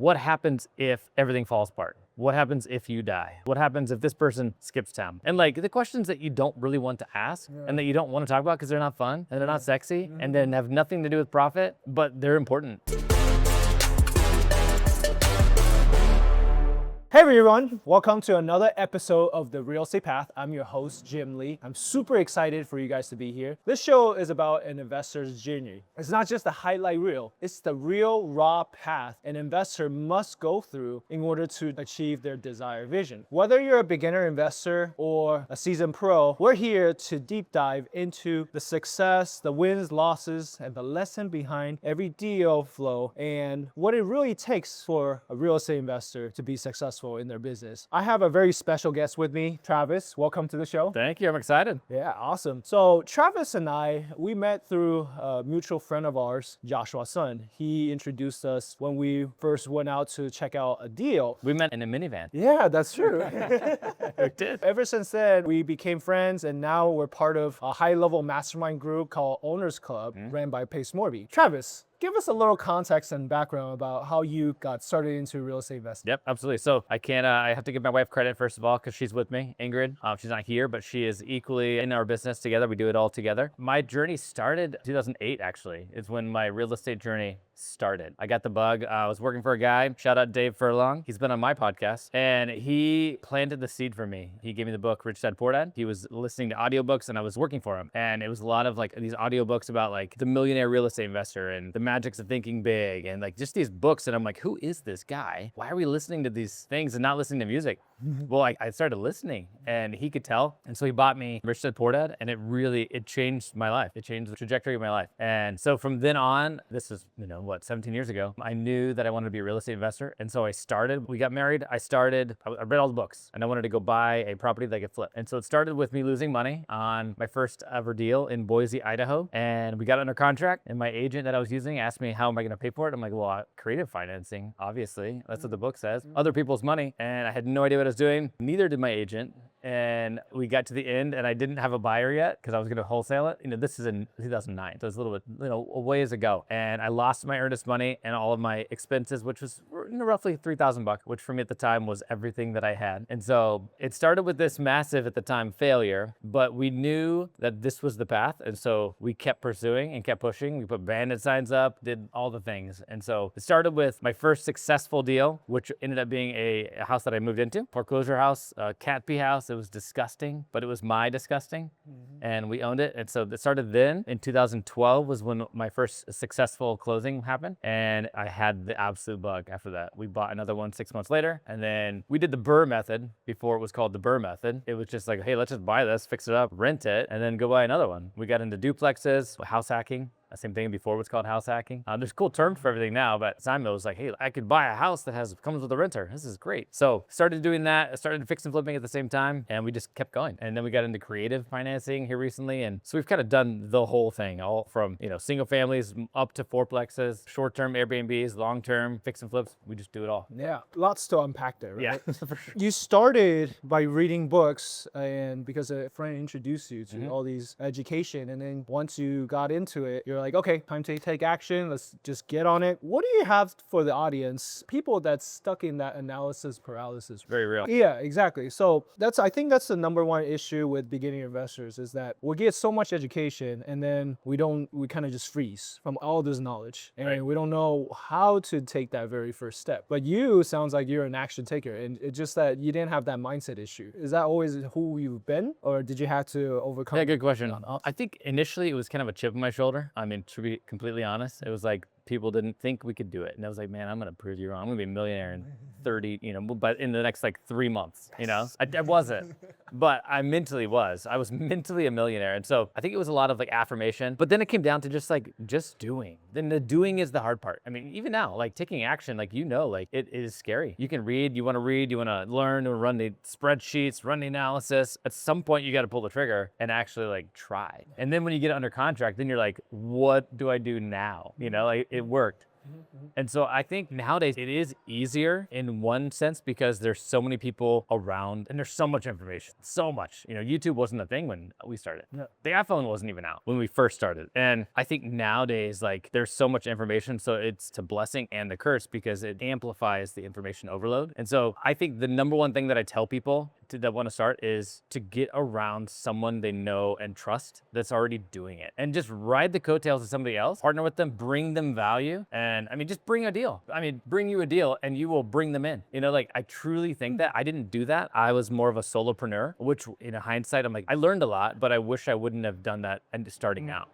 what happens if everything falls apart? What happens if you die? What happens if this person skips town? And like the questions that you don't really want to ask and that you don't want to talk about because they're not fun and they're not sexy and then have nothing to do with profit, but they're important. Hey everyone, welcome to another episode of The Real Estate Path. I'm your host, Jim Lee. I'm super excited for you guys to be here. This show is about an investor's journey. It's not just a highlight reel, it's the real raw path an investor must go through in order to achieve their desired vision. Whether you're a beginner investor or a seasoned pro, we're here to deep dive into the success, the wins, losses, and the lesson behind every deal flow and what it really takes for a real estate investor to be successful in their business. I have a very special guest with me, Travis. Welcome to the show. Thank you, I'm excited. Yeah, awesome. So Travis and I, we met through a mutual friend of ours, Joshua Sun. He introduced us when we first went out to check out a deal. We met in a minivan. Yeah, that's true. We did. Ever since then, we became friends and now we're part of a high-level mastermind group called Owners Club, ran by Pace Morby. Travis, give us a little context and background about how you got started into real estate investing. Yep, absolutely. So I have to give my wife credit first of all because she's with me, Ingrid. She's not here, but she is equally in our business together. We do it all together. My journey started 2008 actually, is when my real estate journey started. I got the bug. I was working for a guy, shout out Dave Furlong. He's been on my podcast and he planted the seed for me. He gave me the book, Rich Dad Poor Dad. He was listening to audiobooks and I was working for him. And it was a lot of like these audiobooks about like the millionaire real estate investor and the magics of thinking big and like just these books. And I'm like, who is this guy? Why are we listening to these things and not listening to music? Well, I started listening and he could tell. And so he bought me Rich Dad Poor Dad and it changed my life. It changed the trajectory of my life. And so from then on, this is, 17 years ago, I knew that I wanted to be a real estate investor. And so we got married. I read all the books and I wanted to go buy a property that I could flip. And so it started with me losing money on my first ever deal in Boise, Idaho. And we got under contract and my agent that I was using asked me, how am I going to pay for it? I'm like, well, creative financing, obviously. That's what the book says. Other people's money. And I had no idea what I was doing. Neither did my agent. And we got to the end and I didn't have a buyer yet because I was going to wholesale it. This is in 2009. So it's a little bit, a ways ago. And I lost my earnest money and all of my expenses, which was roughly $3,000, which for me at the time was everything that I had. And so it started with this massive at the time failure, but we knew that this was the path. And so we kept pursuing and kept pushing. We put bandit signs up, did all the things. And so it started with my first successful deal, which ended up being a house that I moved into, foreclosure house, a cat pee house. It was disgusting, but it was my disgusting and we owned it. And so it started then. In 2012 was when my first successful closing happened and I had the absolute bug after that. We bought another one 6 months later and then we did the Burr method before it was called the Burr method. It was just like, hey, let's just buy this, fix it up, rent it, and then go buy another one. We got into duplexes, house hacking. Same thing before was called house hacking. There's cool terms for everything now, but at the time it was like, hey, I could buy a house that comes with a renter. This is great. So started doing that, started fix and flipping at the same time, and we just kept going. And then we got into creative financing here recently. And so we've kind of done the whole thing, all from, single families up to fourplexes, short-term Airbnbs, long-term fix and flips. We just do it all. Yeah, lots to unpack there, right? Yeah, for sure. You started by reading books and because a friend introduced you to all these education. And then once you got into it, you're like, okay, time to take action. Let's just get on it. What do you have for the audience? People that's stuck in that analysis paralysis. Very real. Yeah, exactly. So I think that's the number one issue with beginning investors is that we get so much education and then we kind of just freeze from all this knowledge and we don't know how to take that very first step. But you sounds like you're an action taker and it's just that you didn't have that mindset issue. Is that always who you've been or did you have to overcome? Yeah, good question. I think initially it was kind of a chip on my shoulder. I mean, to be completely honest, it was like people didn't think we could do it. And I was like, man, I'm going to prove you wrong. I'm going to be a millionaire in 30, but in the next like 3 months, I wasn't, but I mentally was. I was mentally a millionaire. And so I think it was a lot of like affirmation, but then it came down to just doing. Then the doing is the hard part. I mean, even now, like taking action, like, it is scary. You can read, you want to learn, to run the spreadsheets, run the analysis. At some point you got to pull the trigger and actually like try. And then when you get it under contract, then you're like, what do I do now? It worked. And so I think nowadays it is easier in one sense because there's so many people around and there's so much information, so much. YouTube wasn't a thing when we started. Yeah. The iPhone wasn't even out when we first started. And I think nowadays, like, there's so much information. So it's a blessing and a curse because it amplifies the information overload. And so I think the number one thing that I tell people that want to start is to get around someone they know and trust that's already doing it, and just ride the coattails of somebody else, partner with them, bring them value. And I mean, just bring a deal. Bring you a deal and you will bring them in. Like, I truly think that I didn't do that. I was more of a solopreneur, which in hindsight, I'm like, I learned a lot, but I wish I wouldn't have done that and starting out.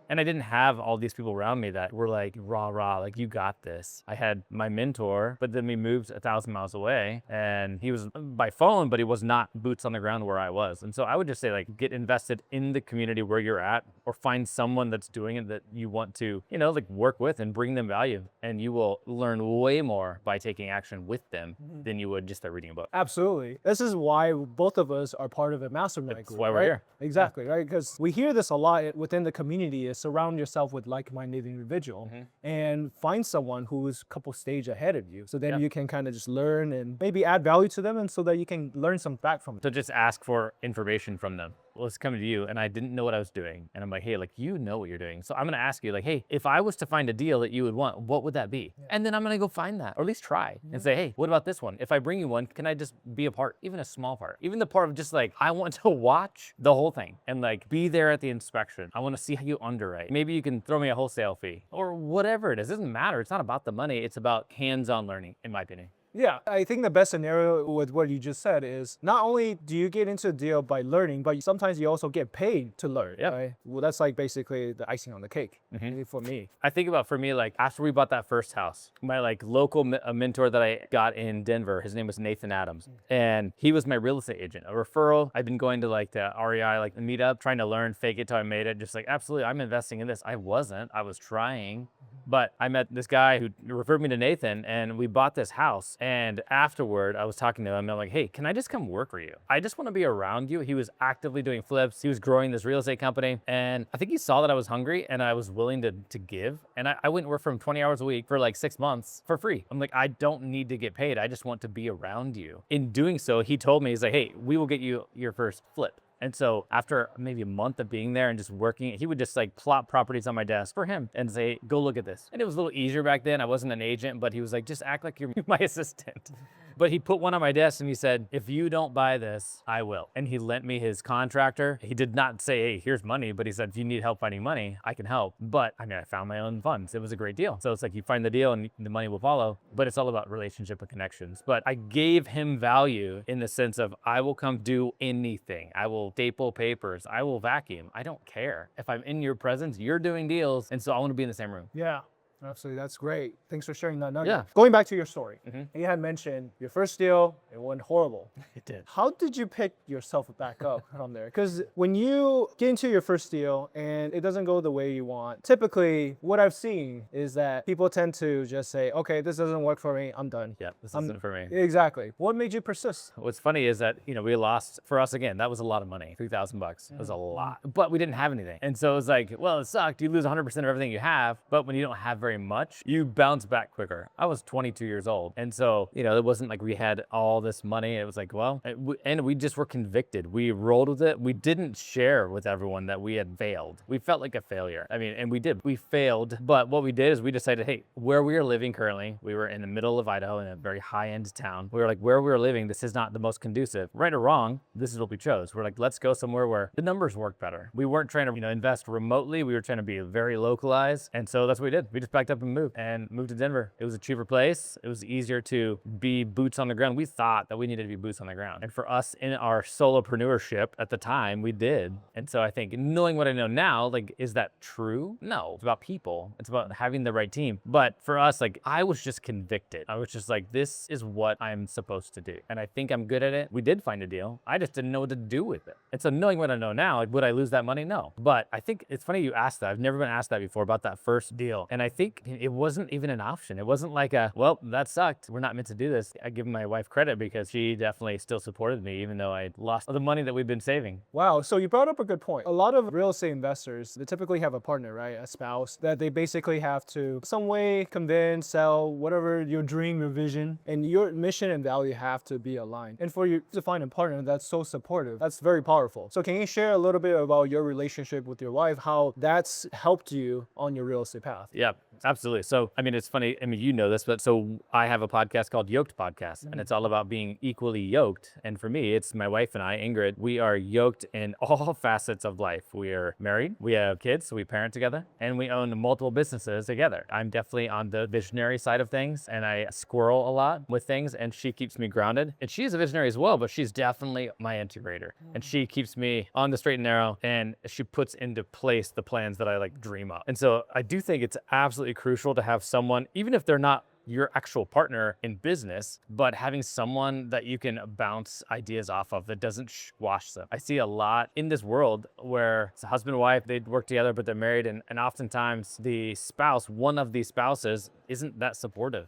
And I didn't have all these people around me that were like, rah, like, you got this. I had my mentor, but then we moved 1,000 miles away, and he was by phone, but he was not boots on the ground where I was. And so I would just say, like, get invested in the community where you're at, or find someone that's doing it that you want to, work with and bring them value. And you will learn way more by taking action with them than you would just by reading a book. Absolutely. This is why both of us are part of a mastermind group. That's why we're right? here. Exactly, right? Because we hear this a lot within the community, is surround yourself with like-minded individual and find someone who is a couple stage ahead of you. So then you can kind of just learn and maybe add value to them, and so that you can learn some back from them. So just ask for information from them. Well, it's coming to you, and I didn't know what I was doing. And I'm like, hey, like, you know what you're doing. So I'm going to ask you, like, hey, if I was to find a deal that you would want, what would that be? And then I'm going to go find that, or at least try and say, hey, what about this one? If I bring you one, can I just be a part, even a small part, even the part of just like, I want to watch the whole thing and like be there at the inspection. I want to see how you underwrite. Maybe you can throw me a wholesale fee or whatever it is. It doesn't matter. It's not about the money. It's about hands-on learning, in my opinion. Yeah, I think the best scenario with what you just said is not only do you get into a deal by learning, but sometimes you also get paid to learn. Yep. Right? Well, that's like basically the icing on the cake for me. I think about, for me, like, after we bought that first house, my like local mentor that I got in Denver, his name was Nathan Adams, and he was my real estate agent, a referral. I've been going to like the REI, like the meetup, trying to learn, fake it till I made it. Just like, absolutely, I'm investing in this. I was trying. But I met this guy who referred me to Nathan, and we bought this house. And afterward, I was talking to him, and I'm like, hey, can I just come work for you? I just want to be around you. He was actively doing flips. He was growing this real estate company. And I think he saw that I was hungry and I was willing to give. And I went and worked for him 20 hours a week for like 6 months for free. I'm like, I don't need to get paid. I just want to be around you. In doing so, he told me, he's like, hey, we will get you your first flip. And so after maybe a month of being there and just working, he would just like plop properties on my desk for him and say, go look at this. And it was a little easier back then. I wasn't an agent, but he was like, just act like you're my assistant. But he put one on my desk and he said, if you don't buy this, I will. And he lent me his contractor. He did not say, hey, here's money, but he said, if you need help finding money, I can help. But I mean, I found my own funds. It was a great deal. So it's like, you find the deal and the money will follow, but it's all about relationship and connections. But I gave him value in the sense of, I will come do anything. I will staple papers. I will vacuum. I don't care. If I'm in your presence, you're doing deals. And so I want to be in the same room. Yeah. Absolutely, that's great. Thanks for sharing that nugget. Yeah. Going back to your story, you had mentioned your first deal, it went horrible. It did. How did you pick yourself back up from there? Because when you get into your first deal and it doesn't go the way you want, typically what I've seen is that people tend to just say, okay, this doesn't work for me, I'm done. Yeah, this isn't for me. Exactly. What made you persist? What's funny is that, we lost, for us again, that was a lot of money, $3,000. It was a lot, but we didn't have anything. And so it was like, well, it sucked. You lose 100% of everything you have, but when you don't have very much, you bounce back quicker. I was 22 years old. And so, it wasn't like we had all this money. It was like, well, and we just were convicted. We rolled with it. We didn't share with everyone that we had failed. We felt like a failure. I mean, and we did. We failed. But what we did is we decided, hey, where we are living currently, we were in the middle of Idaho in a very high-end town. We were like, where we were living, this is not the most conducive. Right or wrong, this is what we chose. We're like, let's go somewhere where the numbers work better. We weren't trying to, invest remotely. We were trying to be very localized. And so that's what we did. We just packed up and moved to Denver. It was a cheaper place. It was easier to be boots on the ground. We thought that we needed to be boots on the ground. And for us in our solopreneurship at the time, we did. And so I think knowing what I know now, like, is that true? No, it's about people. It's about having the right team. But for us, like, I was just convicted. I was just like, this is what I'm supposed to do. And I think I'm good at it. We did find a deal. I just didn't know what to do with it. And so knowing what I know now, like, would I lose that money? No. But I think it's funny you asked that. I've never been asked that before about that first deal. And I think week, it wasn't even an option. It wasn't like well, that sucked. We're not meant to do this. I give my wife credit because she definitely still supported me, even though I lost the money that we've been saving. Wow, so you brought up a good point. A lot of real estate investors, they typically have a partner, right? A spouse that they basically have to some way convince, sell, whatever your dream, your vision, and your mission and value have to be aligned. And for you to find a partner that's so supportive, that's very powerful. So can you share a little bit about your relationship with your wife, how that's helped you on your real estate path? Yeah, absolutely. So, I mean, it's funny. I mean, you know this, but so I have a podcast called Yoked Podcast, and it's all about being equally yoked. And for me, it's my wife and I, Ingrid. We are yoked in all facets of life. We are married, we have kids, so we parent together, and we own multiple businesses together. I'm definitely on the visionary side of things, and I squirrel a lot with things, and she keeps me grounded. And she's a visionary as well, but she's definitely my integrator. And she keeps me on the straight and narrow, and she puts into place the plans that I like dream up. And so I do think it's absolutely crucial to have someone, even if they're not your actual partner in business, but having someone that you can bounce ideas off of that doesn't squash them. I see a lot in this world where it's a husband and wife, they work together, but they're married, and oftentimes the spouse, one of the spouses, isn't that supportive.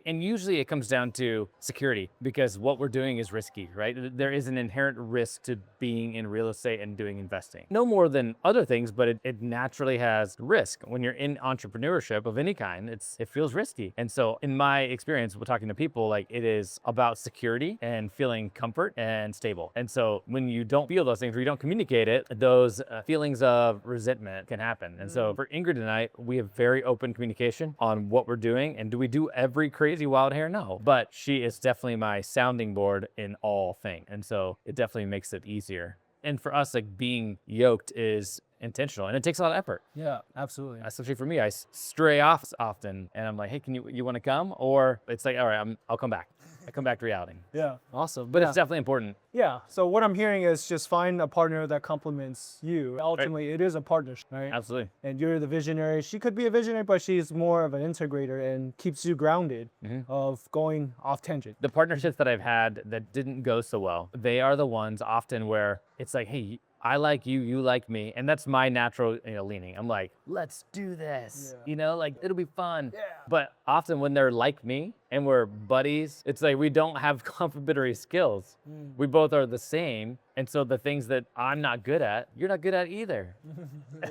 And usually it comes down to security, because what we're doing is risky, right? There is an inherent risk to being in real estate and doing investing. No more than other things, but it naturally has risk. When you're in entrepreneurship of any kind, it feels risky. And so in my experience, we're talking to people, like, it is about security and feeling comfort and stable. And so when you don't feel those things, or you don't communicate it, those feelings of resentment can happen. And so for Ingrid and I, we have very open communication on what we're doing. And do we do every crazy wild hair? No, but she is definitely my sounding board in all things. And so it definitely makes it easier. And for us, like, being yoked is intentional, and it takes a lot of effort. Yeah, absolutely. Especially for me, I stray off often, and I'm like, hey, you want to come? Or it's like, all right, I'll come back. I come back to reality. Yeah, awesome. But it's definitely important. Yeah, so what I'm hearing is just find a partner that complements you. Ultimately, It is a partnership, right? Absolutely. And you're the visionary. She could be a visionary, but she's more of an integrator and keeps you grounded of going off tangent. The partnerships that I've had that didn't go so well, they are the ones often where it's like, hey, I like you, you like me. And that's my natural leaning. I'm like, let's do this. Like, it'll be fun. Yeah. But often when they're like me and we're buddies, it's like we don't have complementary skills. We both are the same. And so the things that I'm not good at, you're not good at either.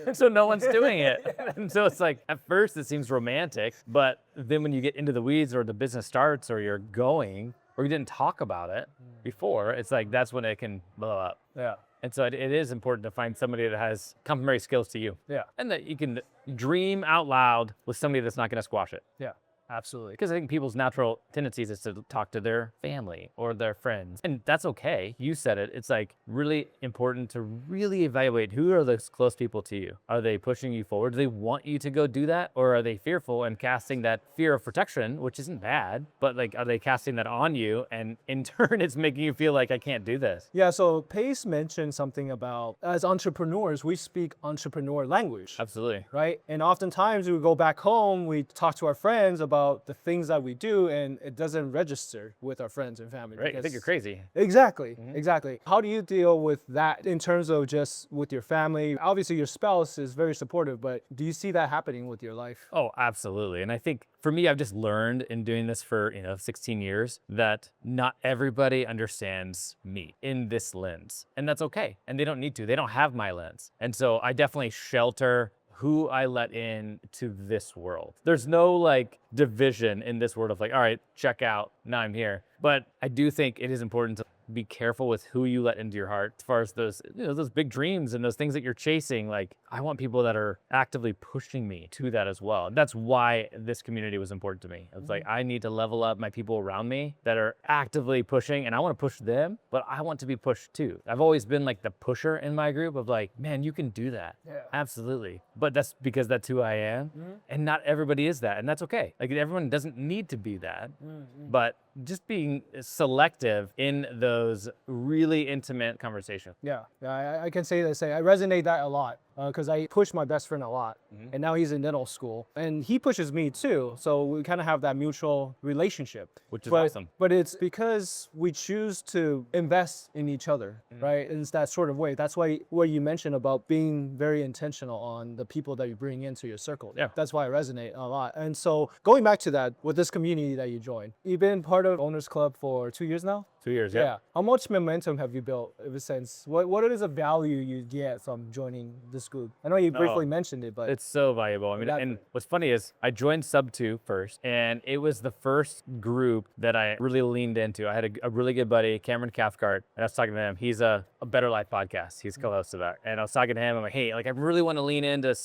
And so no one's doing it. And so it's like, at first it seems romantic, but then when you get into the weeds, or the business starts, or you're going, or you didn't talk about it before, it's like, that's when it can blow up. Yeah. And so it is important to find somebody that has complementary skills to you. Yeah. And that you can dream out loud with somebody that's not going to squash it. Yeah. Absolutely. Because I think people's natural tendencies is to talk to their family or their friends. And that's okay. You said it. It's like really important to really evaluate, who are those close people to you? Are they pushing you forward? Do they want you to go do that? Or are they fearful and casting that fear of protection, which isn't bad, but like, are they casting that on you? And in turn, it's making you feel like, I can't do this. Yeah, so Pace mentioned something about, as entrepreneurs, we speak entrepreneur language. Absolutely. Right? And oftentimes we go back home, we talk to our friends about the things that we do, and it doesn't register with our friends and family. Right, I think you're crazy. Exactly, exactly. How do you deal with that in terms of just with your family? Obviously, your spouse is very supportive, but do you see that happening with your life? Oh, absolutely. And I think for me, I've just learned in doing this for 16 years that not everybody understands me in this lens, and that's okay. And they don't need to. They don't have my lens. And so I definitely shelter who I let in to this world. There's no like division in this world of like, all right, check out, now I'm here. But I do think it is important to be careful with who you let into your heart as far as those, those big dreams and those things that you're chasing. Like, I want people that are actively pushing me to that as well. That's why this community was important to me. It's like, I need to level up my people around me that are actively pushing, and I want to push them, but I want to be pushed too. I've always been like the pusher in my group of like, man, you can do that. Yeah. Absolutely. But that's because that's who I am. And not everybody is that. And that's okay. Like, everyone doesn't need to be that, but just being selective in those really intimate conversations. Yeah, I can say I resonate that a lot. because I push my best friend a lot, and now he's in dental school, and he pushes me too. So we kind of have that mutual relationship, Which is but, awesome. But it's because we choose to invest in each other, right? And it's that sort of way. That's why what you mentioned about being very intentional on the people that you bring into your circle. Yeah. That's why I resonate a lot. And so going back to that, with this community that you joined, you've been part of Owners Club for 2 years now? 2 years, yeah. How much momentum have you built ever since? What is the value you get from joining this group? I know you briefly mentioned it, but It's so valuable. I mean, Exactly. and what's funny is I joined Sub 2 first, and it was the first group that I really leaned into. I had a really good buddy, Cameron Cathcart, and I was talking to him. He's a Better Life podcast. He's co-host of that. And I was talking to him. I'm like, hey, like I really want to lean into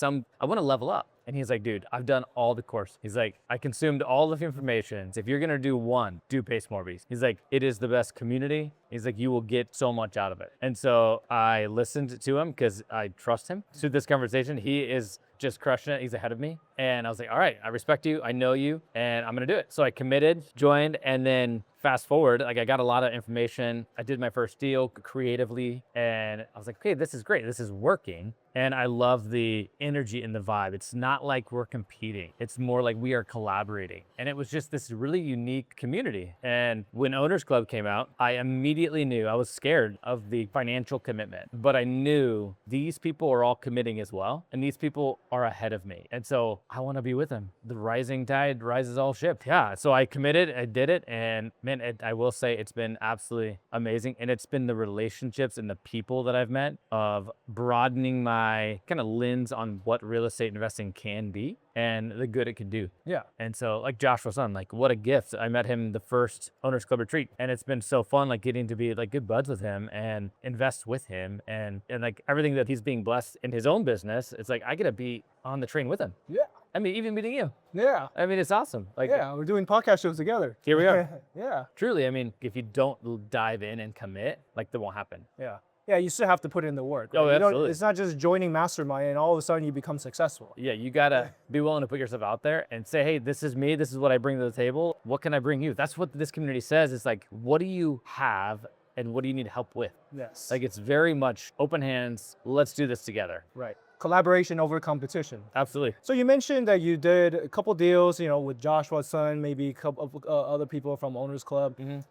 I want to level up. And he's like, dude, I've done all the course. He's like, I consumed all of the information. If you're going to do one, do Pace Morbies. He's like, it is the best community. He's like, you will get so much out of it. And so I listened to him because I trust him. Through this conversation, he is just crushing it. He's ahead of me. And I was like, all right, I respect you. I know you, and I'm going to do it. So I committed, joined, and then fast forward, like I got a lot of information. I did my first deal creatively, and I was like, okay, this is great. This is working. And I love the energy and the vibe. It's not like we're competing. It's more like we are collaborating. And it was just this really unique community. And when Owners Club came out, I immediately knew I was scared of the financial commitment, but I knew these people are all committing as well. And these people are ahead of me. And so I want to be with them. The rising tide rises all ships. Yeah. So I committed, I did it. And man, I will say it's been absolutely amazing. And it's been the relationships and the people that I've met of broadening my kind of lens on what real estate investing can be and the good it can do. yeah. And so like Joshua's son, like what a gift. I met him the first Owners Club retreat, and it's been so fun, like getting to be like good buds with him and invest with him and like everything that he's being blessed in his own business. It's like I get to be on the train with him. Yeah. I mean, even meeting you. Yeah. I mean, it's awesome. Like Yeah. We're doing podcast shows together. here we are. Yeah. Truly, I mean, if you don't dive in and commit, like that won't happen. Yeah. Yeah, you still have to put in the work. Oh, You don't- absolutely. It's not just joining Mastermind and all of a sudden you become successful. Yeah, you gotta be willing to put yourself out there and say, hey, this is me. This is what I bring to the table. What can I bring you? That's what this community says. It's like, what do you have and what do you need help with? Yes. Like, it's very much open hands. Let's do this together. right. Collaboration over competition. Absolutely. So you mentioned that you did a couple deals, with Joshua's son, maybe a couple of other people from Owners Club. Can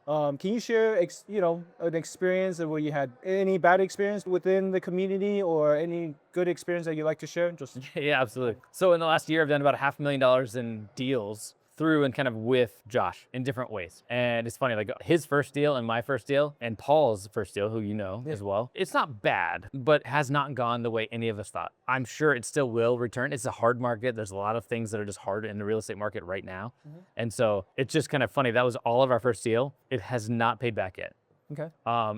you share, an experience where you had any bad experience within the community or any good experience that you'd like to share? Just Yeah, absolutely. So in the last year, I've done about $500,000 in deals through and kind of with Josh in different ways. And it's funny, like his first deal and my first deal and Paul's first deal, who you know as well, it's not bad, but has not gone the way any of us thought. I'm sure it still will return. It's a hard market. There's a lot of things that are just hard in the real estate market right now. And so it's just kind of funny. That was all of our first deal. It has not paid back yet. okay.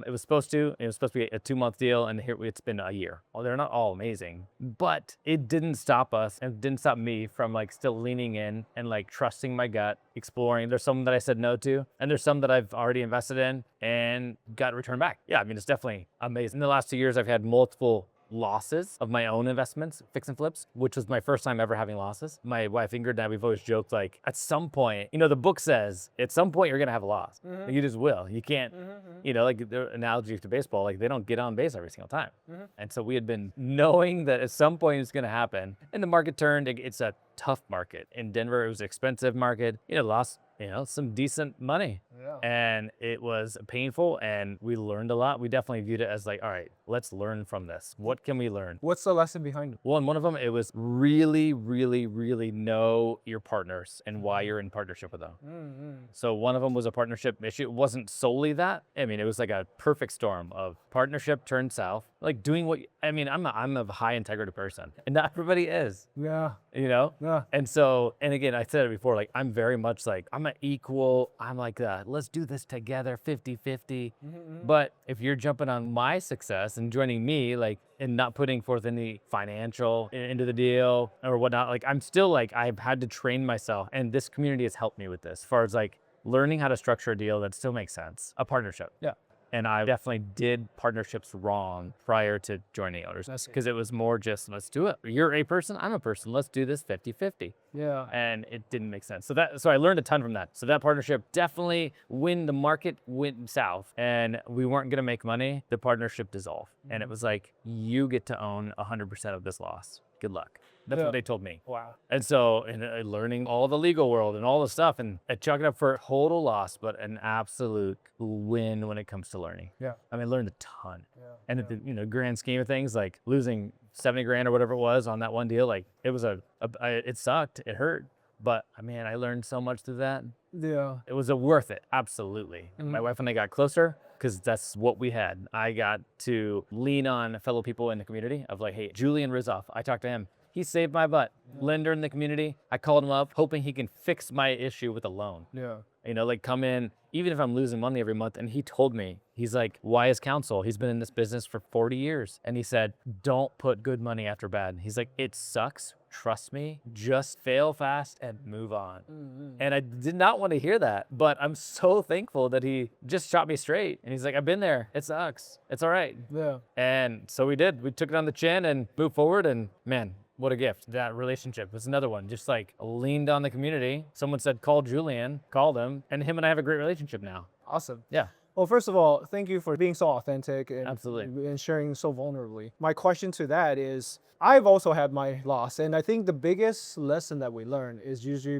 It was supposed to be a 2-month deal, and here it's been a year. Well, they're not all amazing, but it didn't stop us and it didn't stop me from like still leaning in and like trusting my gut, exploring. There's some that I said no to, and there's some that I've already invested in and got returned back. Yeah, I mean, it's definitely amazing. In the last 2 years, I've had multiple losses of my own investments, fix and flips, which was my first time ever having losses. My wife Ingrid and I, we've always joked like at some point, the book says at some point you're gonna have a loss. You just will. You can't, like the analogy to baseball, like they don't get on base every single time. And so we had been knowing that at some point it's gonna happen. And the market turned. It's a tough market. In Denver, it was an expensive market. Lost some decent money. Yeah. And it was painful, and we learned a lot. We definitely viewed it as like, all right, let's learn from this. What can we learn? What's the lesson behind it? Well, and one of them, it was really, really, really know your partners and why you're in partnership with them. So one of them was a partnership issue. It wasn't solely that. I mean, it was like a perfect storm of partnership turned south, like doing I'm a high integrity person, and not everybody is, Yeah. Yeah. And so, and again, I said it before, like, I'm very much like, I'm an equal. I'm like, let's do this together, 50-50. But if you're jumping on my success and joining me, like, and not putting forth any financial into the deal or whatnot, like, I'm still like, I've had to train myself. And this community has helped me with this as far as like learning how to structure a deal that still makes sense, a partnership. Yeah. And I definitely did partnerships wrong prior to joining others That's- because it was more just, let's do it. You're a person, I'm a person. Let's do this 50-50. Yeah. And it didn't make sense. So I learned a ton from that. So that partnership definitely, when the market went south and we weren't going to make money, the partnership dissolved. And it was like, you get to own 100% of this loss. Good luck. That's Yeah. what they told me. Wow. And so, learning all the legal world and all the stuff, and I chalk it up for total loss, but an absolute win when it comes to learning. Yeah. I mean, I learned a ton. Yeah. And at the grand scheme of things, like losing 70 grand or whatever it was on that one deal, like it was it sucked, it hurt, but man, I learned so much through that. Yeah. It was worth it, absolutely. My wife and I got closer because that's what we had. I got to lean on fellow people in the community of like, hey, Julian Rizoff, I talked to him. He saved my butt. Lender in the community. I called him up hoping he can fix my issue with a loan. Yeah. Like come in, even if I'm losing money every month. And he told me, he's like, wise counsel. He's been in this business for 40 years. And he said, don't put good money after bad. He's like, it sucks. Trust me, just fail fast and move on. And I did not want to hear that, but I'm so thankful that he just shot me straight. And he's like, I've been there. It sucks. It's all right. Yeah. And so we did. We took it on the chin and moved forward. And man, what a gift. That relationship was another one. Just like leaned on the community. Someone said, call Julian, called him, and him and I have a great relationship now. Awesome. Yeah. Well, first of all, thank you for being so authentic and, Absolutely. and sharing so vulnerably. My question to that is, I've also had my loss, and I think the biggest lesson that we learn is usually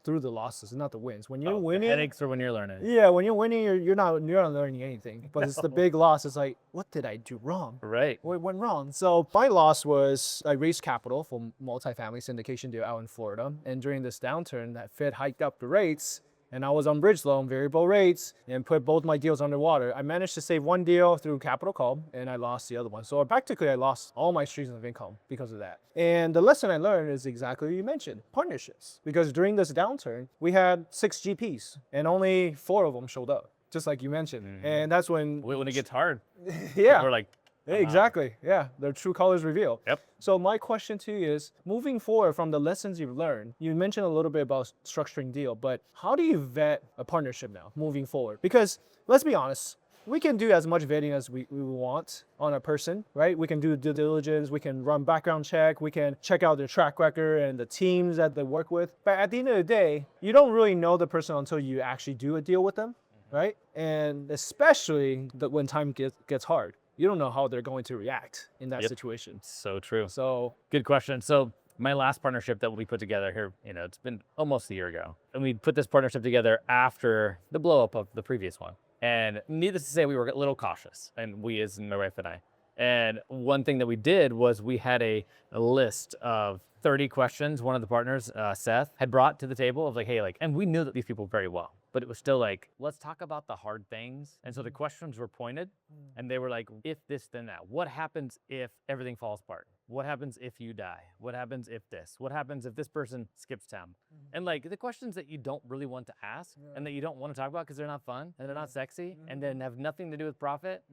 through the losses, not the wins. When you're winning, The headaches are when you're learning. yeah, when you're winning, you're not learning anything. But it's the big loss. It's like, what did I do wrong? Right. What went wrong? So my loss was I raised capital for multifamily syndication deal out in Florida, and during this downturn, that Fed hiked up the rates. And I was on bridge loan, variable rates, and put both my deals underwater. I managed to save one deal through capital call, and I lost the other one. So practically, I lost all my streams of income because of that. And the lesson I learned is exactly what you mentioned, partnerships. Because during this downturn, we had 6 GPs, and only 4 of them showed up, just like you mentioned. And that's when, When it gets hard, yeah. we're like, Exactly. Yeah. Their true colors reveal. Yep. So my question to you is, moving forward from the lessons you've learned, you mentioned a little bit about structuring deal, but how do you vet a partnership now moving forward? Because let's be honest, we can do as much vetting as we want on a person, right? We can do due diligence, we can run background check, we can check out their track record and the teams that they work with. But at the end of the day, you don't really know the person until you actually do a deal with them, right? And especially when time gets hard. You don't know how they're going to react in that situation. So true. So Good question. So my last partnership that we put together here, it's been almost a year ago. And we put this partnership together after the blow up of the previous one. And needless to say, we were a little cautious, and we as my wife and I. And one thing that we did was we had a list of 30 questions one of the partners, Seth, had brought to the table of like, hey, and we knew that these people very well, but it was still like, let's talk about the hard things. And so the questions were pointed and they were like, if this, then that. What happens if everything falls apart? What happens if you die? What happens if this? What happens if this person skips town? And the questions that you don't really want to ask and that you don't want to talk about because they're not fun and they're not sexy and then have nothing to do with profit,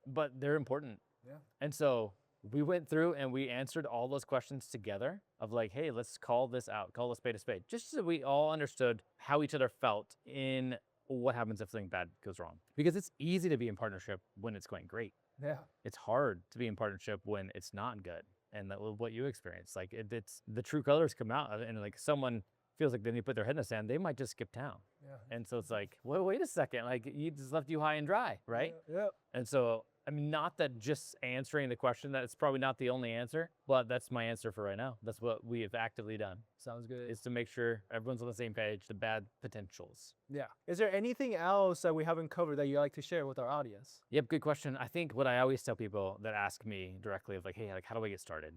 but they're important. Yeah. And so we went through and we answered all those questions together of like, hey, let's call this out, call a spade, just so we all understood how each other felt in what happens if something bad goes wrong. Because it's easy to be in partnership when it's going great. yeah. It's hard to be in partnership when it's not good. And that what you experience, it's the true colors come out and someone feels like they need to put their head in the sand, they might just skip town. Yeah. And so it's like, wait a second, he just left you high and dry, right? Yeah. And so, not that just answering the question, that's probably not the only answer, but that's my answer for right now. That's what we have actively done. Sounds good. Is to make sure everyone's on the same page, the bad potentials. Yeah. Is there anything else that we haven't covered that you'd like to share with our audience? Yep, good question. I think what I always tell people that ask me directly of hey, how do I get started?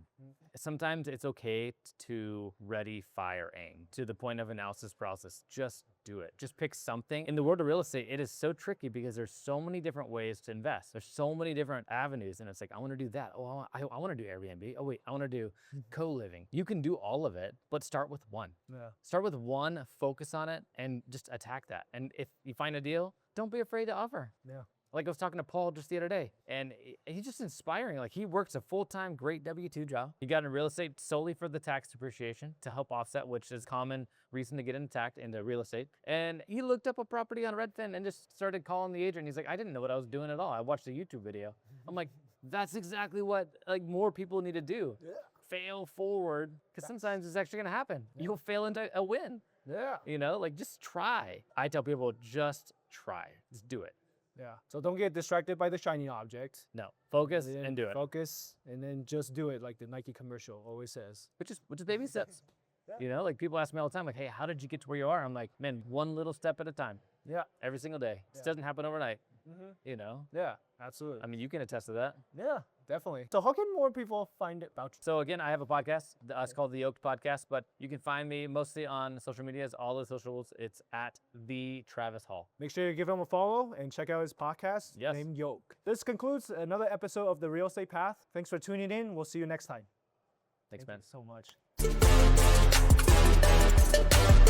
Sometimes it's okay to ready, fire, aim. To the point of analysis paralysis, just do it. Just pick something. In the world of real estate, it is so tricky because there's so many different ways to invest. There's so many different avenues. And it's I want to do that. Oh, I want to do Airbnb. Oh, wait, I want to do co-living. You can do all of it, but start with one. Yeah. Start with one, focus on it, and just attack that. And if you find a deal, don't be afraid to offer. Yeah. Like I was talking to Paul just the other day, and he's just inspiring. Like he works a full-time, great W-2 job. He got into real estate solely for the tax depreciation to help offset, which is common reason to get into real estate. And he looked up a property on Redfin and just started calling the agent. He's like, I didn't know what I was doing at all. I watched a YouTube video. I'm like, that's exactly what like more people need to do. Yeah. Fail forward, because sometimes it's actually gonna happen. You'll fail into a win. Yeah. You know, like just try. I tell people, just try. Just do it. Yeah. So don't get distracted by the shiny object. No, focus Then and do it. Focus and then just do it, like the Nike commercial always says. Which is baby steps. You know, like people ask me all the time, like, hey, how did you get to where you are? I'm like, man, one little step at a time. Yeah. Every single day. This doesn't happen overnight. You know? Yeah, absolutely. I mean, you can attest to that. Yeah, definitely. So how can more people find about you? So again, I have a podcast. It's called the Yoked Podcast, but you can find me mostly on social medias, all the socials. It's at the Travis Hall. Make sure you give him a follow and check out his podcast named Yoke. This concludes another episode of The Real Estate Path. Thanks for tuning in. We'll see you next time. Thanks, man. Thank you so much.